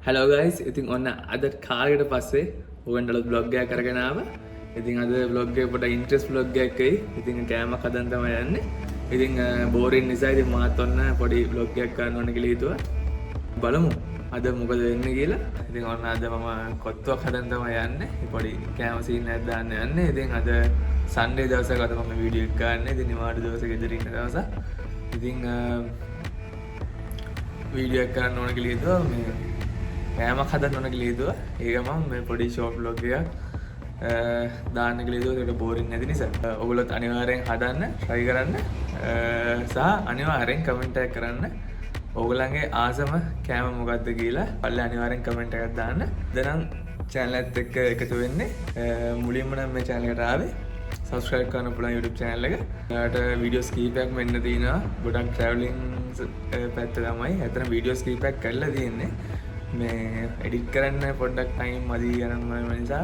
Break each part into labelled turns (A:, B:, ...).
A: Hello guys, ඉතින් ඔන්න අද කාලයකට පස්සේ ඔයගොල්ලන්ට vlog එකක් අරගෙන ආවා. ඉතින් අද vlog එක පොඩ ඉන්ට්‍රස්ට් vlog එකක් එයි. ඉතින් කෑමක් හදන්න තමයි යන්නේ. ඉතින් බෝරින් නිසා ඉතින් මාත් ඔන්න පොඩි vlog එකක් ගන්න ඕන කියලා හිතුවා. බලමු අද මොකද වෙන්නේ කියලා. ඉතින් ඔන්න අද මම කොත්තුවක් හදන්න තමයි යන්නේ. පොඩි කෑම සීන් එකක් දාන්න යන්නේ. ඉතින් අද සන්ඩේ දවසක අද මම වීඩියෝ එක ගන්න. ඉතින් නිවාඩු දවසක ගෙදර ඉන්න දවසක්. ඉතින් වීඩියෝ එක ගන්න ඕන කියලා හිතුවා. මේ කෑමක් හදන්න ඕන කියලා හිතුවා. ඒක මම මේ පොඩි ෂෝට් vlog එකක් දාන්න කියලා හිතුවා. ඒකට බෝරින් නැති නිසා. ඔයගොල්ලොත් අනිවාර්යෙන් හදන්න try කරන්න. සහ අනිවාර්යෙන් කමෙන්ට් එකක් කරන්න. ඔයගොල්ලන්ගේ ආසම කෑම මොකක්ද කියලා පල්ලේ අනිවාර්යෙන් කමෙන්ට් එකක් දාන්න. දැන් channel එකත් එක්ක එකතු වෙන්නේ. මුලින්ම නම් මේ channel එකට ආවේ subscribe කරන්න පුළුවන් YouTube channel එක. ඊට videos කීපයක් මෙන්න තියෙනවා. ගොඩක් traveling පැත්ත තමයි. ඇත්තට videos කීපයක් කරලා තියෙන්නේ. මේ එඩිට් කරන්න පොඩ්ඩක් ටයිම් මදි යන නිසා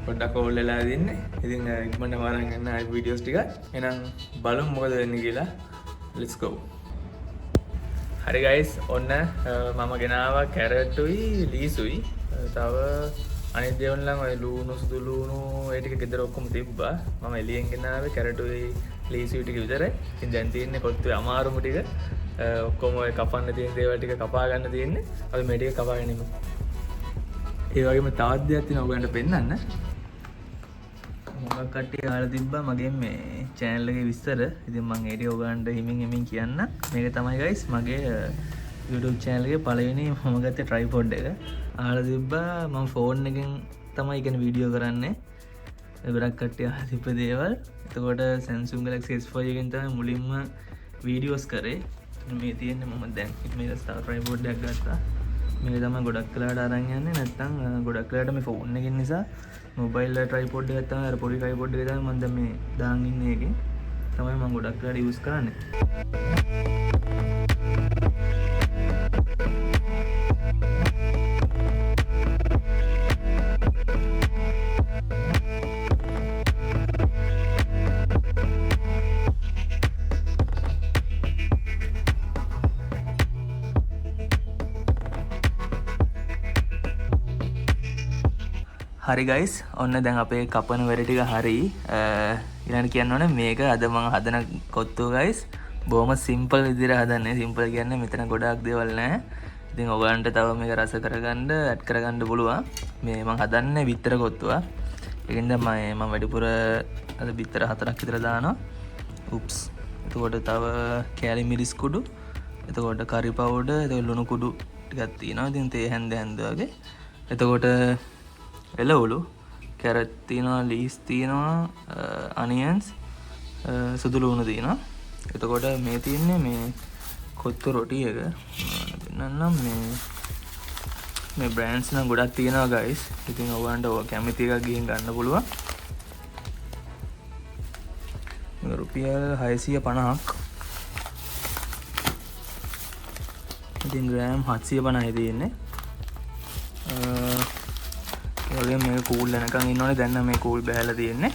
A: පොඩ්ඩක් ඕල් වෙලා දින්නේ. ඉතින් ඉක්මනට වරන් ගන්න ආයි වීඩියෝස් ටික. එහෙනම් බලමු මොකද වෙන්නේ කියලා. let's go. හරි guys, ඔන්න මම ගෙනාවා කැරට්ටුයි ලීසුයි. තව අනිත් දේවල් නම් ඔය ලුණු සුදු ලුණු ඒ ටික ගෙදර ඔක්කොම තිබ්බා. මම එළියෙන් ගෙනාවේ කැරට්ටුයි ලීසුයි ටික විතරයි. ඉතින් දැන් තියෙන්නේ කොත්තුවේ අමාරුම ටික. ඔක්කොම ඔය කපන්න තියෙන දේවල් ටික කපා ගන්න තියෙන්නේ. අපි මේ ටික කපාගෙන ඉමු. ඒ වගේම තවත් දෙයක් තියෙනවා ඔයගලන්ට පෙන්නන්න. මොකක් කට්ටිය අහලා තිබ්බා මගේ මේ channel එකේ විස්තර. ඉතින් මම ඒ ටික ඔයගලන්ට හිමින් කියන්න. මේක තමයි guys මගේ YouTube channel එකේ පළවෙනි මම ගත්තේ tripod එක. අහලා තිබ්බා මම phone එකෙන් තමයි ඉගෙන වීඩියෝ කරන්නේ. ගොඩක් කට්ටිය අහලා තිබ්බ දේවල්. එතකොට Samsung Galaxy S5 එකෙන් තමයි මුලින්ම වීඩියෝස් කරේ. මේ තියෙන්නේ මම දැන් මේක ස්ටාර් ට්‍රයිපෝඩ් එකක් ගත්තා. මේක තමයි ගොඩක් වෙලාවට අරන් යන්නේ. නැත්නම් ගොඩක් වෙලාවට මේ ෆෝන් එකකින් නිසා මොබයිල් ට්‍රයිපෝඩ් එකක් තමයි අර පොඩි ට්‍රයිපෝඩ් එක තමයි මම දැන් මේ දාන් ඉන්නේ එකේ. තමයි මම ගොඩක් වෙලාවට යූස් කරන්නේ. හරි ගයිස්, ඔන්න දැන් අපේ කපන වැඩ ටික හරි. ඊළඟට කියන්න ඕනේ මේක අද මම හදන කොත්තුව ගයිස් බොහොම සිම්පල් විදිහට හදන්නේ. සිම්පල් කියන්නේ මෙතන ගොඩාක් දේවල් නැහැ. ඉතින් ඔයගලන්ට තව මේක රස කරගන්න ඇඩ් කරගන්න පුළුවන්. මේ මම හදන්නේ බිත්තර කොත්තුව. ඒකෙන්ද මම වැඩිපුර අද බිත්තර 4ක් විතර දානවා. උප්ස්. එතකොට තව කෑලි මිරිස් කුඩු, එතකොට කරි පවුඩර්, එතකොට ලුණු කුඩු ටිකක් තියෙනවා. ඉතින් තේ හැන්ද වගේ. එතකොට එළවලු, කැරට් තියෙනවා, ලීස් තියෙනවා, අනියන්ස්, සුදු ලුණු තියෙනවා. එතකොට මේ තියෙන්නේ මේ කොත්තු රොටි එක. පෙන්නන්නම් මේ බ්‍රෑන්ඩ්ස් නම් ගොඩක් තියෙනවා guys. ඉතින් ඔයගොල්ලන්ට ඔය කැමති එකක් ගිහින් ගන්න පුළුවන්. මේ රුපියල් 650ක්. ඉතින් ග්‍රෑම් 750යි තියෙන්නේ. ඔගේ මේ කූල් වෙනකන් ඉන්න ඕනේ. දැන් නම් මේ කූල් බෑලා තියෙන්නේ.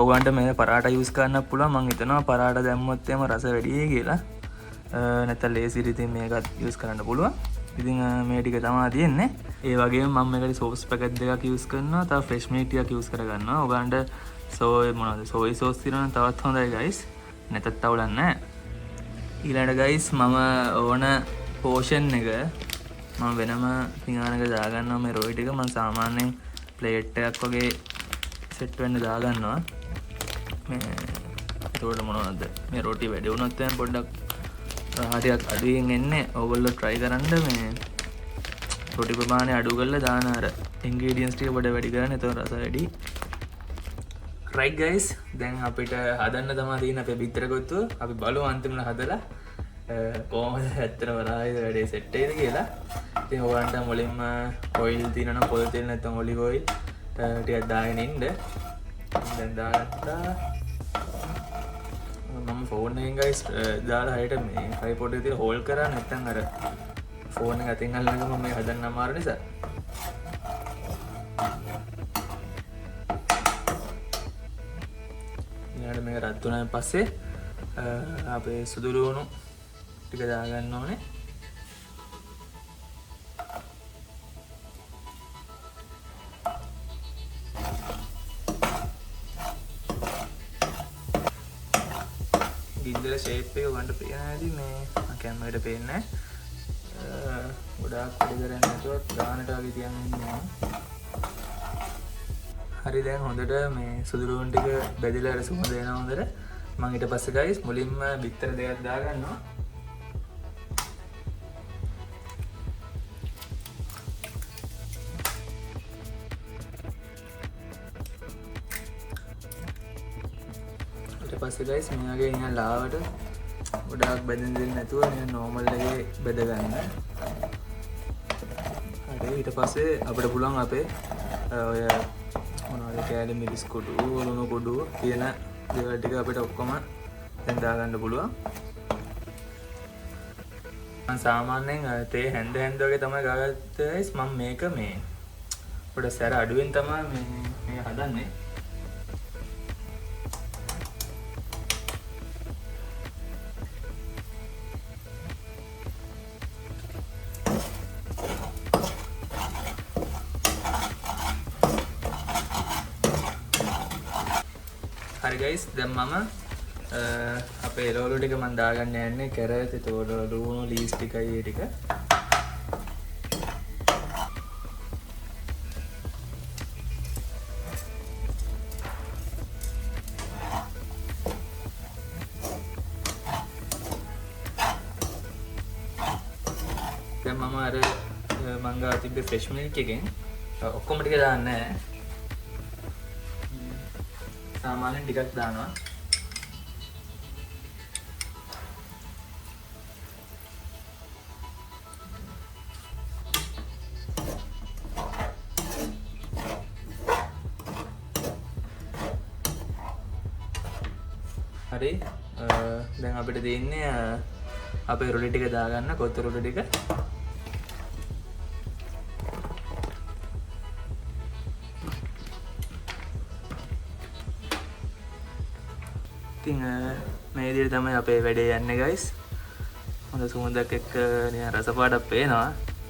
A: ඔයගන්ට මේ පරාට යූස් කරන්න පුළුවන්. මම හිතනවා පරාට දැම්මොත් එම රස වැඩියි කියලා. නැත්නම් ලේසි ඉතින් මේකත් යූස් කරන්න පුළුවන්. ඉතින් මේ ටික තමයි තියෙන්නේ. ඒ වගේම මම මේකට සෝස් පැකට් දෙකක් යූස් කරනවා. තව ෆ්‍රෙෂ් මීට් ටිකක් යූස් කරගන්නවා. ඔයගන්ට සෝයි සෝස් තියෙනවා තවත් හොඳයි guys. නැතත් තවලක් නැහැ. ඊළඟට guys මම ඕන පෝෂන් එක මම වෙනම පිඟානක දාගන්නවා. මේ රොටි ටික මම සාමාන්‍යයෙන් ප්ලේට් එකක් වගේ සෙට් වෙන්න දාගන්නවා. මේ ඒකට මොනවද මේ රොටි වැඩි වුණොත් දැන් පොඩ්ඩක් හරියක් අඩුවෙන් එන්නේ. ඕගොල්ලෝ try කරන්න මේ රොටි ප්‍රමාණය අඩු කරලා දාන අර ingredients ටික පොඩ වැඩි කරන්න. එතකොට රස වැඩි. right guys, දැන් අපිට හදන්න තමයි තියෙන අපේ බිත්තර කොත්තුව. අපි බලමු අන්තිමට හදලා කොහොමද ඇත්තටම වරායිද වැඩේ සෙට් වෙයිද කියලා. ඉතින් ඔයගන්ට මුලින්ම ඔයිල් තියෙනවා නම් පොල් තෙල් නැත්නම් ඔලිව් ඔයිල් ටිකක් දාගෙන ඉන්න. දැන් දාගත්තා. මම ෆෝන් එකෙන් guys දාලා හරියට මේ ට්‍රයිපෝඩ් එකේ තියලා හෝල්ඩ් කරා. නැත්නම් අර ෆෝන් එක අතින් අල්ලගෙන මම මේ හදන්න අමාරු නිසා. ඊළඟට මේක රත් වුණාන් පස්සේ අපේ සුදු ලුණු ටික දාගන්න ඕනේ. කියලා ෂේප් එක ගන්න පේන ඇති මේ කැමරේට පේන්නේ ගොඩාක් වැඩි කරන්නේ නැතුව ගානට වගේ තියන් ඉන්නවා. හරි දැන් හොඳට මේ සුදු ලුණු ටික බෙදලා අර සුවඳ එනවා හොඳට. මම ඊට පස්සේ guys මුලින්ම බිත්තර දෙකක් දාගන්නවා. ඊට පස්සේ guys මෙයාගේ නිකන් ලාවට ගොඩාක් බෙදෙන්න දෙන්නේ නැතුව නිකන් normal එකේ බෙද ගන්න. හරි ඊට පස්සේ අපිට පුළුවන් අපේ ඔය මොනවද කෑලි මිරිස් කුඩු ලුණු කුඩු කියන දේවල් ටික අපිට ඔක්කොම දැන් දාගන්න පුළුවන්. මම සාමාන්‍යයෙන් තේ හැන්ද වගේ තමයි ගාගත්තේ guys. මම මේක මේ පොඩ සැර අඩුවෙන් තමයි මේ හදන්නේ. හරි guys දැන් මම අපේ එළවලු ටික මම දාගන්න යන්නේ කැරට් එතකොට ලුණු ලීස් ටිකයි ඒ ටික. දැන් මම අර මං ගාව තිබ්බ ෆ්‍රෙෂ් මිල්ක් එකෙන් ඔක්කොම ටික දාන්නේ නැහැ. සාමාන්‍යයෙන් ටිකක් දානවා. හරි දැන් අපිට දෙන්නේ අපේ රොටි ටික දාගන්න කොත්තු රොටි ටික. ඉතින් මේ විදිහට තමයි අපේ වැඩේ යන්නේ guys. හොඳ සුවඳක් එක්ක නිකන් රස පාටක් පේනවා.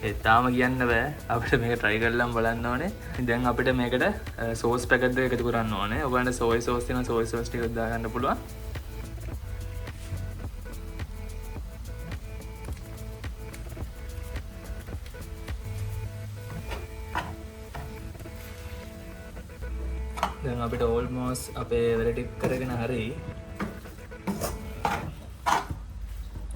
A: ඒ තාම කියන්න බෑ. අපිට මේක try කරලා බලන්න ඕනේ. දැන් අපිට මේකට sauce packet දෙක එකතු කරන්න ඕනේ. ඔයගොල්ලන්ට soy sauce තියෙනවා soy sauce ටිකක් දාගන්න පුළුවන්. දැන් අපිට almost අපේ වැඩ ටික කරගෙන හරි.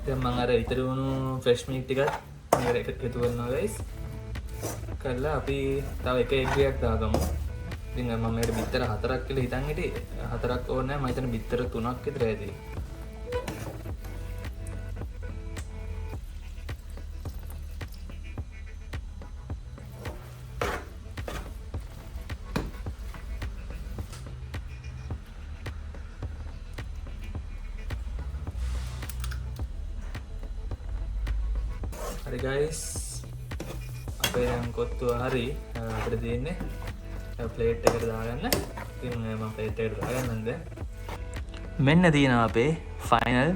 A: දැන් මම අර ඉතුරු වුණු fresh milk ටිකත් මේකට එකතු කරනවා guys. කරලා අපි තව එක egg එකක් දාගමු. ඉතින් මම මේකට බිත්තර 4ක් කියලා හිතන් හිටියේ. 4ක් ඕනේ නැහැ. මම හිතන්නේ බිත්තර 3ක් විතර ඇති. හරි guys අපේ දැන් කොත්තුව හරි අපිට දෙන්නේ ප්ලේට් එකට දාගන්න. ඉතින් මම ප්ලේට් එකට දාගන්නම් දැන්. මෙන්න තියෙනවා අපේ ෆයිනල්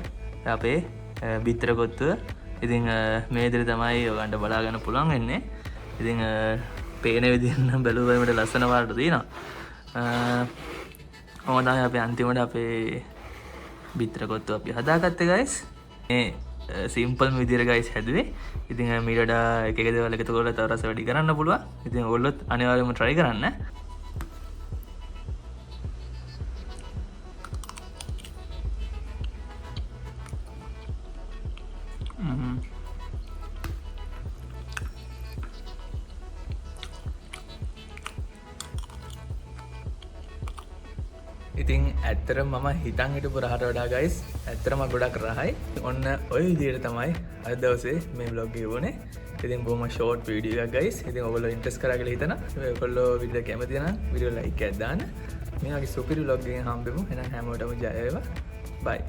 A: අපේ බිත්තර කොත්තුව. ඉතින් මේ විදිහට තමයි ඔයගන්ට බලා ගන්න පුළුවන් වෙන්නේ. ඉතින් පේන විදිහෙන් නම් බැලුවා මට ලස්සන වලට තියෙනවා. කොහොමද අපි අන්තිමට අපේ බිත්තර කොත්තුව අපි හදාගත්තේ guys. මේ සිම්පල් විදිහට guys හැදුවේ. ඉතින් මීට වඩා එක දේවල් එකතු කරලා තව රස වැඩි කරන්න පුළුවන්. ඉතින් ඔයගොල්ලොත් අනිවාර්යයෙන්ම try කරන්න. ඉතින් ඇත්තටම මම හිතන් හිටපු රහට වඩා guys ඇත්තටම ගොඩක් රහයි. ඔන්න ඔය විදිහට තමයි අද දවසේ මේ vlog එක වුණේ. ඉතින් බොහොම short video එකක් guys. ඉතින් ඔයගොල්ලෝ interest කරා කියලා හිතන ඔයගොල්ලෝ වීඩියෝ කැමති නම් වීඩියෝ like එකක් දාන්න. මේ වගේ සුපිරි vlog එකකින් හම්බෙමු. එහෙනම් හැමෝටම ජය වේවා. bye.